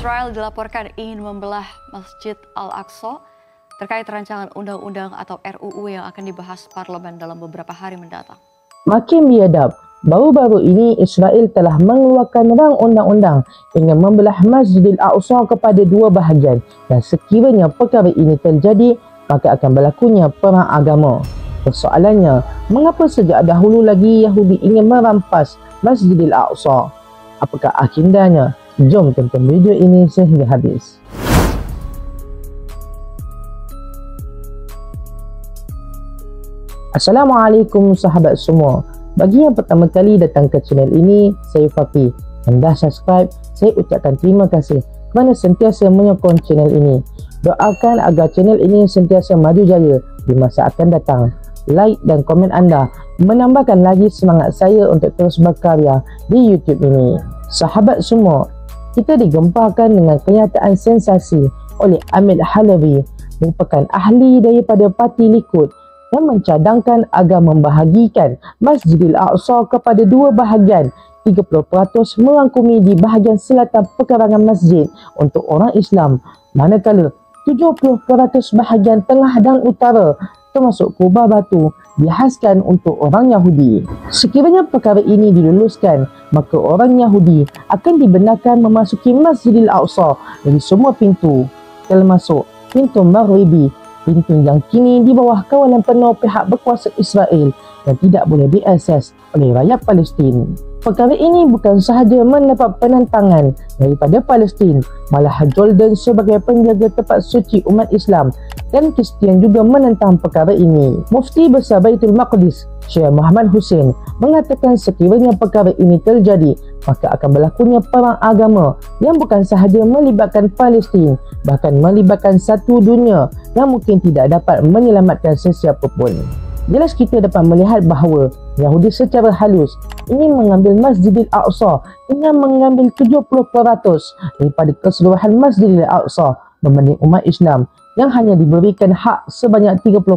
Israel dilaporkan ingin membelah Masjid Al-Aqsa terkait rancangan undang-undang atau RUU yang akan dibahas parlemen dalam beberapa hari mendatang. Makin biadab, baru-baru ini Israel telah mengeluarkan rang undang-undang ingin membelah Masjid Al-Aqsa kepada dua bahagian, dan sekiranya perkara ini terjadi, maka akan berlakunya perang agama. Persoalannya, mengapa sejak dahulu lagi Yahudi ingin merampas Masjid Al-Aqsa? Apakah agendanya? Jom tonton video ini sehingga habis. Assalamualaikum sahabat semua. Bagi yang pertama kali datang ke channel ini, saya Fafi. Anda subscribe, saya ucapkan terima kasih kerana sentiasa menyokong channel ini. Doakan agar channel ini sentiasa maju jaya di masa akan datang. Like dan komen anda menambahkan lagi semangat saya untuk terus berkarya di YouTube ini. Sahabat semua, kita digemparkan dengan kenyataan sensasi oleh Ahmed Halabi, merupakan ahli daripada Parti Likud, yang mencadangkan agar membahagikan Masjidil Aqsa kepada dua bahagian, 30% merangkumi di bahagian selatan pekarangan masjid untuk orang Islam, manakala 70% bahagian tengah dan utara termasuk kubah batu dihaskan untuk orang Yahudi. Sekiranya perkara ini diluluskan, maka orang Yahudi akan dibenarkan memasuki Masjidil Aqsa dari semua pintu, termasuk pintu Maghribi, pintu yang kini di bawah kawalan penuh pihak berkuasa Israel yang tidak boleh diakses oleh rakyat Palestin. Perkara ini bukan sahaja mendapat penentangan daripada Palestin, malah Jordan sebagai penjaga tempat suci umat Islam dan Kristian juga menentang perkara ini. Mufti Besar Baitul Maqdis, Syekh Muhammad Hussein, mengatakan sekiranya perkara ini terjadi, maka akan berlakunya perang agama yang bukan sahaja melibatkan Palestin, bahkan melibatkan satu dunia yang mungkin tidak dapat menyelamatkan sesiapa pun. Jelas kita dapat melihat bahawa Yahudi secara halus ingin mengambil Masjidil Aqsa dengan mengambil 70% daripada keseluruhan Masjidil Aqsa berbanding umat Islam yang hanya diberikan hak sebanyak 30%.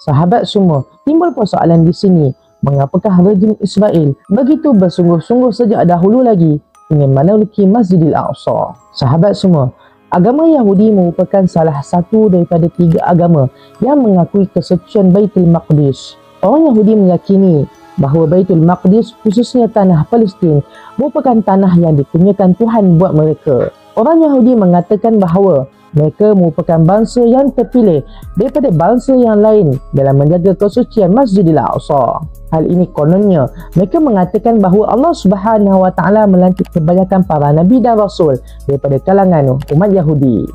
Sahabat semua, timbul persoalan di sini, mengapakah rejim Israel begitu bersungguh-sungguh sejak dahulu lagi ingin menaklukkan Masjidil Aqsa? Sahabat semua, agama Yahudi merupakan salah satu daripada tiga agama yang mengakui kesucian Baitul Maqdis. Orang Yahudi meyakini bahawa Baitul Maqdis, khususnya tanah Palestin, merupakan tanah yang dikurniakan Tuhan buat mereka. Orang Yahudi mengatakan bahawa mereka merupakan bangsa yang terpilih daripada bangsa yang lain dalam menjaga kesucian Masjidil Aqsa. Hal ini kononnya, mereka mengatakan bahawa Allah Subhanahu Wa Taala melantik kebanyakan para nabi dan rasul daripada kalangan umat Yahudi.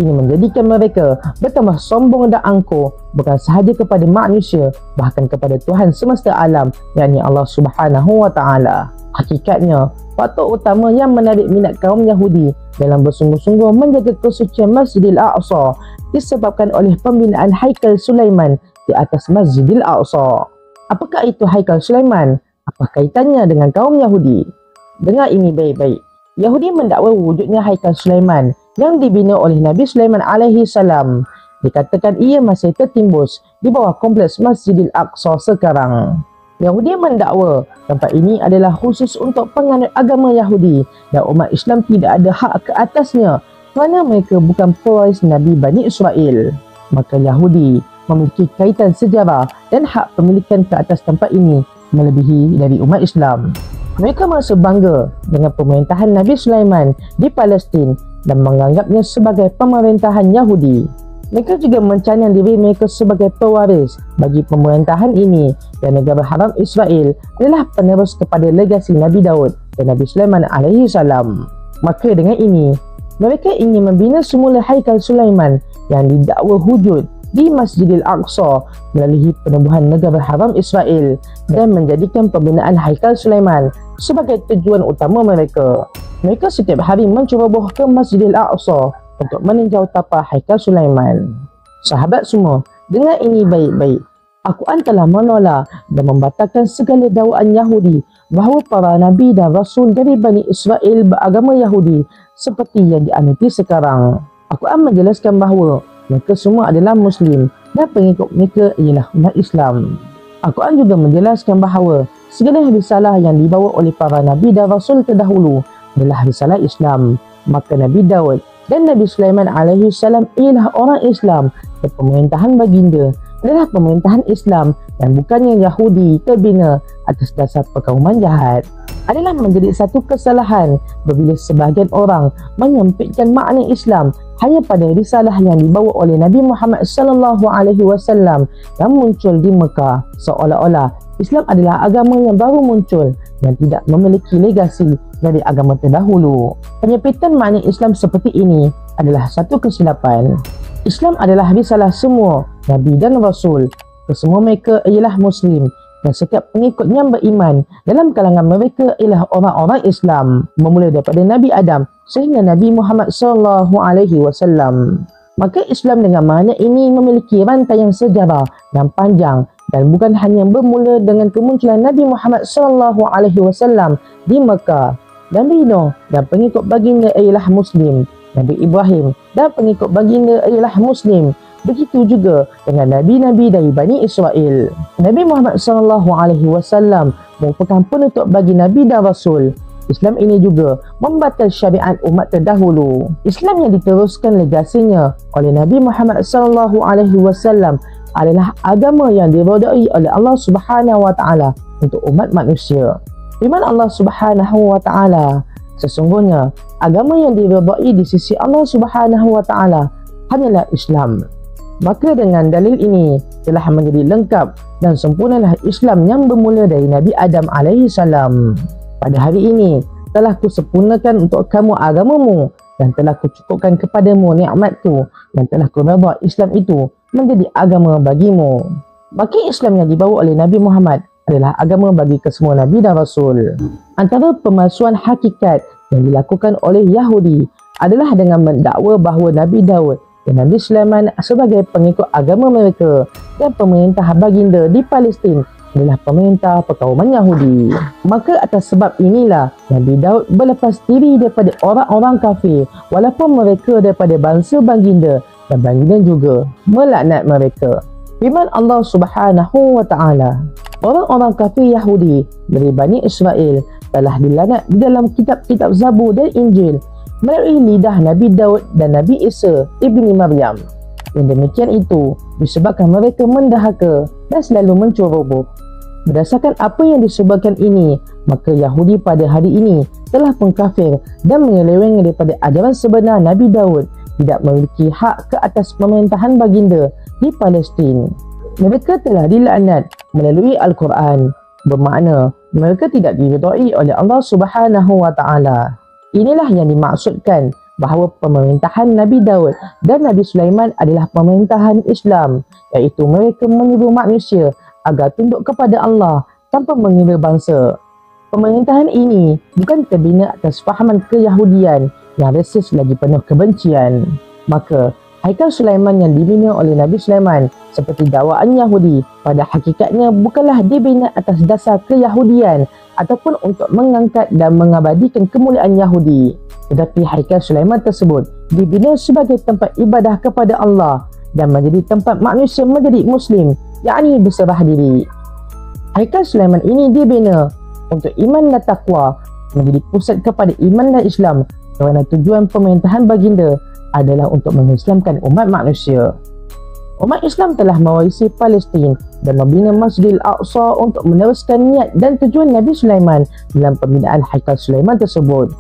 Ini menjadikan mereka bertambah sombong dan angkuh, bukan sahaja kepada manusia, bahkan kepada Tuhan semesta alam, yakni Allah Subhanahu Wa Taala. Hakikatnya, faktor utama yang menarik minat kaum Yahudi dalam bersungguh-sungguh menjaga kesucian Masjidil Aqsa disebabkan oleh pembinaan Haikal Sulaiman di atas Masjidil Aqsa. Apakah itu Haikal Sulaiman? Apa kaitannya dengan kaum Yahudi? Dengar ini baik-baik. Yahudi mendakwa wujudnya Haikal Sulaiman yang dibina oleh Nabi Sulaiman alaihi salam. Dikatakan ia masih tertimbus di bawah kompleks Masjidil Aqsa sekarang. Yahudi mendakwa tempat ini adalah khusus untuk penganut agama Yahudi dan umat Islam tidak ada hak ke atasnya kerana mereka bukan pewaris Nabi Bani Israel. Maka Yahudi memiliki kaitan sejarah dan hak pemilikan ke atas tempat ini melebihi dari umat Islam. Mereka merasa bangga dengan pemerintahan Nabi Sulaiman di Palestin dan menganggapnya sebagai pemerintahan Yahudi. Mereka juga mencanang diri mereka sebagai pewaris bagi pemerintahan ini dan negara haram Israel adalah penerus kepada legasi Nabi Daud dan Nabi Sulaiman alaihi salam. Maka dengan ini, mereka ingin membina semula Haikal Sulaiman yang didakwa wujud di Masjidil Aqsa melalui penubuhan negara haram Israel dan menjadikan pembinaan Haikal Sulaiman sebagai tujuan utama mereka. Mereka setiap hari menceroboh ke Masjidil Aqsa untuk meninjau tapak Haikal Sulaiman. Sahabat semua, dengar ini baik-baik. Al-Quran telah menolak dan membatalkan segala dakwaan Yahudi bahawa para nabi dan rasul dari Bani Israel beragama Yahudi seperti yang dianuti sekarang. Al-Quran menjelaskan bahawa mereka semua adalah Muslim dan pengikut mereka ialah umat Islam. Al-Quran juga menjelaskan bahawa segala risalah yang dibawa oleh para nabi dan rasul terdahulu adalah risalah Islam. maka Nabi Daud dan Nabi Sulaiman alaihi salam ialah orang Islam dan pemerintahan baginda adalah pemerintahan Islam dan bukannya Yahudi terbina atas dasar perkauman jahat. Adalah menjadi satu kesalahan apabila sebahagian orang menyempitkan makna Islam hanya pada risalah yang dibawa oleh Nabi Muhammad sallallahu alaihi wasallam yang muncul di Mekah, seolah-olah Islam adalah agama yang baru muncul dan tidak memiliki legasi dari agama terdahulu. Penyempitan makna Islam seperti ini adalah satu kesilapan. Islam adalah risalah semua Nabi dan Rasul. Kesemua mereka ialah Muslim dan setiap pengikut yang beriman dalam kalangan mereka ialah orang-orang Islam, bermula daripada Nabi Adam sehingga Nabi Muhammad sallallahu alaihi wasallam. Maka Islam dengan makna ini memiliki rantaian sejarah yang panjang dan bukan hanya bermula dengan kemunculan Nabi Muhammad sallallahu alaihi wasallam di Mekah. Nabi Nuh dan pengikut baginda ialah Muslim. Nabi Ibrahim dan pengikut baginda ialah Muslim. Begitu juga dengan nabi-nabi dari Bani Israel. Nabi Muhammad SAW merupakan penutup bagi nabi dan rasul. Islam ini juga membatal syariat umat terdahulu. Islam yang diteruskan legasinya oleh Nabi Muhammad SAW adalah agama yang dirodai oleh Allah Subhanahu wa taala untuk umat manusia. Firman Allah Subhanahu wa taala, sesungguhnya agama yang diridai di sisi Allah Subhanahu wa taala hanyalah Islam. Maka dengan dalil ini telah menjadi lengkap dan sempurnalah Islam yang bermula dari Nabi Adam alaihi salam. Pada hari ini telah kusempurnakan untuk kamu agamamu dan telah kucukupkan kepadamu nikmatku dan telah kuredha Islam itu menjadi agama bagimu. Maka Islam yang dibawa oleh Nabi Muhammad adalah agama bagi kesemua Nabi dan Rasul. Antara pemalsuan hakikat yang dilakukan oleh Yahudi adalah dengan mendakwa bahawa Nabi Daud dan Nabi Sulaiman sebagai pengikut agama mereka dan pemerintah baginda di Palestin adalah pemerintah perkauman Yahudi. Maka atas sebab inilah Nabi Daud berlepas diri daripada orang-orang kafir walaupun mereka daripada bangsa baginda dan baginda juga melaknat mereka. Firman Allah Subhanahu wa taala, orang-orang kafir Yahudi dari Bani Israel telah dilaknat di dalam kitab-kitab Zabur dan Injil melalui lidah Nabi Daud dan Nabi Isa ibni Maryam. Yang demikian itu disebabkan mereka mendahaka dan selalu menceroboh. Berdasarkan apa yang disebutkan ini, maka Yahudi pada hari ini telah mengkafir dan menyeleweng daripada ajaran sebenar Nabi Daud tidak memiliki hak ke atas pemerintahan baginda di Palestin. Mereka telah dilaknat melalui Al-Quran, bermakna mereka tidak diridai oleh Allah Subhanahu wa taala. Inilah yang dimaksudkan bahawa pemerintahan Nabi Daud dan Nabi Sulaiman adalah pemerintahan Islam, iaitu mereka menyuruh manusia agar tunduk kepada Allah tanpa mengira bangsa. Pemerintahan ini bukan terbina atas fahaman keyahudian yang rasis lagi penuh kebencian. Maka haikal Sulaiman yang dibina oleh Nabi Sulaiman seperti dakwaan Yahudi pada hakikatnya bukanlah dibina atas dasar keyahudian ataupun untuk mengangkat dan mengabadikan kemuliaan Yahudi. Tetapi haikal Sulaiman tersebut dibina sebagai tempat ibadah kepada Allah dan menjadi tempat manusia menjadi Muslim, yakni berserah diri. Haikal Sulaiman ini dibina untuk iman dan taqwa, menjadi pusat kepada iman dan Islam kerana tujuan pemerintahan baginda adalah untuk mengislamkan umat manusia. Umat Islam telah mewarisi Palestin dan membina Masjidil Aqsa untuk meneruskan niat dan tujuan Nabi Sulaiman dalam pembinaan haikal Sulaiman tersebut.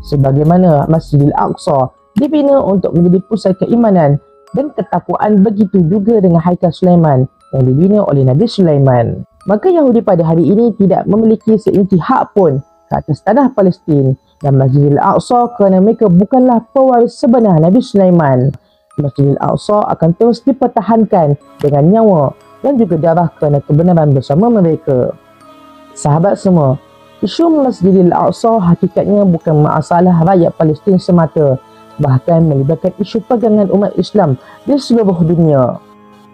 Sebagaimana Masjidil Aqsa dibina untuk menjadi pusat keimanan dan ketakwaan, begitu juga dengan haikal Sulaiman yang dibina oleh Nabi Sulaiman. Maka Yahudi pada hari ini tidak memiliki seinci hak pun ke atas tanah Palestin dan Masjidil Aqsa kerana mereka bukanlah pewaris sebenar Nabi Sulaiman. Masjidil Aqsa akan terus dipertahankan dengan nyawa dan juga darah kerana kebenaran bersama mereka. Sahabat semua, isu Masjidil Aqsa hakikatnya bukan masalah rakyat Palestin semata, bahkan melibatkan isu pegangan umat Islam di seluruh dunia.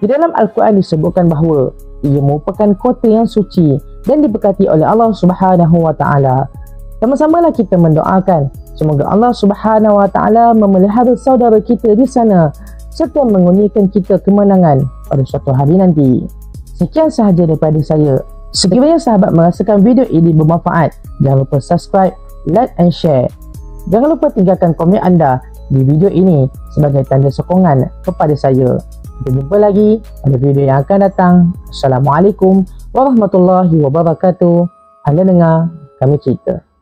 Di dalam Al-Quran disebutkan bahawa ia merupakan kota yang suci dan diberkati oleh Allah Subhanahu wa taala. Sama-samalah kita mendoakan semoga Allah Subhanahu wa taala memelihara saudara kita di sana serta mengurniakan kita kemenangan pada suatu hari nanti. Sekian sahaja daripada saya. Sekiranya sahabat merasakan video ini bermanfaat, jangan lupa subscribe, like and share. Jangan lupa tinggalkan komen anda di video ini sebagai tanda sokongan kepada saya. Kita jumpa lagi pada video yang akan datang. Assalamualaikum warahmatullahi wabarakatuh. Anda dengar kami cerita.